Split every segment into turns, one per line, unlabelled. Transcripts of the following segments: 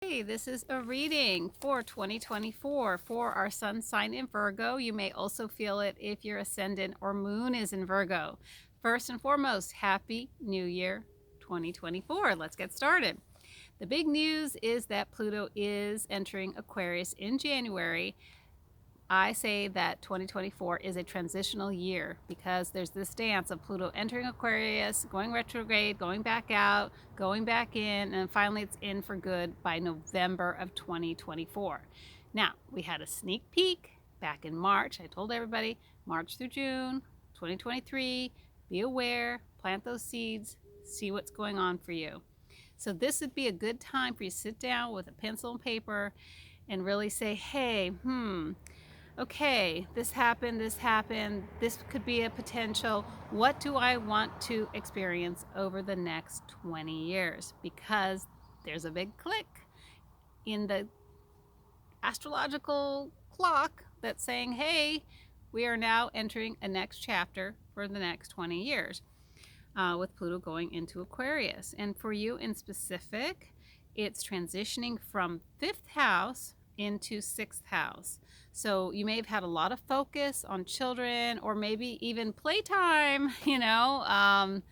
Hey, this is a reading for 2024 for our sun sign in Virgo. You may also feel it if your ascendant or moon is in Virgo. First and foremost, Happy New Year 2024. Let's get started. The big news is that Pluto is entering Aquarius in January. I say that 2024 is a transitional year because there's this dance of Pluto entering Aquarius, going retrograde, going back out, going back in, and finally it's in for good by November of 2024. Now, we had a sneak peek back in March. I told everybody March through June 2023, be aware, plant those seeds, see what's going on for you. So this would be a good time for you to sit down with a pencil and paper and really say, hey, okay, this happened, this could be a potential. What do I want to experience over the next 20 years? Because there's a big click in the astrological clock that's saying, hey, we are now entering a next chapter for the next 20 years with Pluto going into Aquarius. And for you in specific, it's transitioning from 5th house into 6th house. So you may have had a lot of focus on children or maybe even playtime. 5th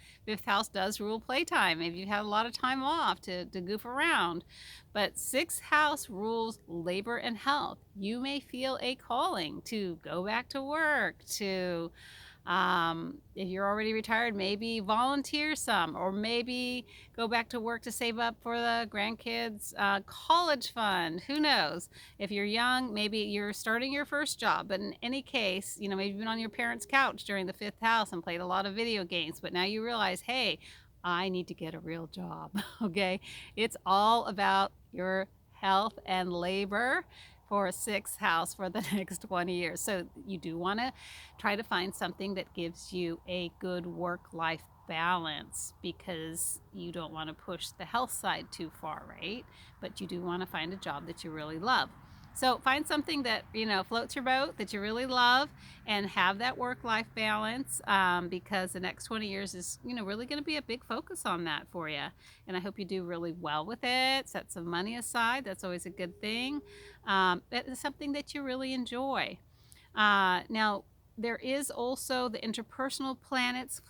house does rule playtime. Maybe you've had a lot of time off to goof around. But 6th house rules labor and health. You may feel a calling to go back to work, to if you're already retired, maybe volunteer some, or maybe go back to work to save up for the grandkids' college fund. Who knows? If you're young, maybe you're starting your first job. But in any case, maybe you've been on your parents' couch during the 5th house and played a lot of video games. But now you realize, hey, I need to get a real job. Okay? It's all about your health and labor for a 6th house for the next 20 years. So you do want to try to find something that gives you a good work-life balance because you don't want to push the health side too far, right? But you do want to find a job that you really love. So find something that, floats your boat, that you really love, and have that work-life balance because the next 20 years is, really going to be a big focus on that for you. And I hope you do really well with it. Set some money aside. That's always a good thing. It's something that you really enjoy. Now, there is also the interpersonal planets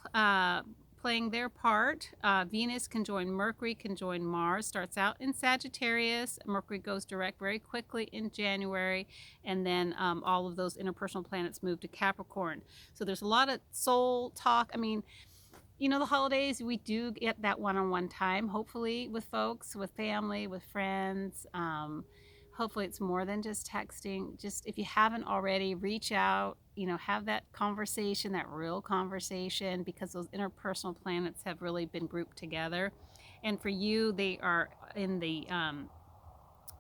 playing their part. Venus can join Mercury, can join Mars. Starts out in Sagittarius. Mercury goes direct very quickly in January. And then all of those interpersonal planets move to Capricorn. So there's a lot of soul talk. The holidays, we do get that one-on-one time, hopefully, with folks, with family, with friends. Hopefully it's more than just texting. Just if you haven't already, reach out, have that conversation, that real conversation, because those interpersonal planets have really been grouped together. And for you, they are in the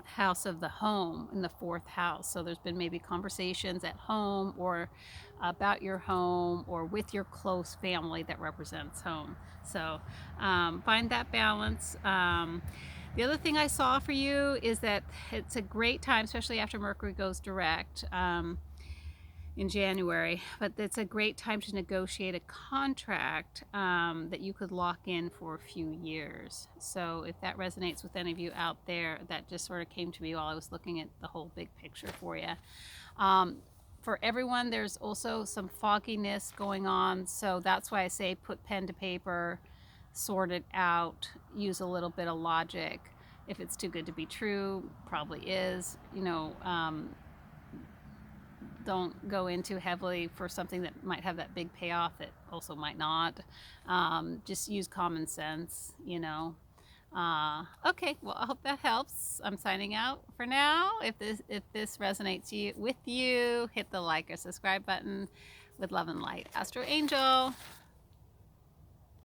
house of the home, in the 4th house. So there's been maybe conversations at home or about your home or with your close family that represents home. So find that balance. The other thing I saw for you is that it's a great time, especially after Mercury goes direct in January, but it's a great time to negotiate a contract that you could lock in for a few years. So if that resonates with any of you out there, that just sort of came to me while I was looking at the whole big picture for you. For everyone, there's also some fogginess going on, so that's why I say put pen to paper, sort it out, use a little bit of logic. If it's too good to be true, probably is. Don't go in too heavily for something that might have that big payoff that also might not. Just use common sense. Okay, well, I hope that helps. I'm signing out for now. If this resonates with you, hit the like or subscribe button. With love and light, Astro Angel.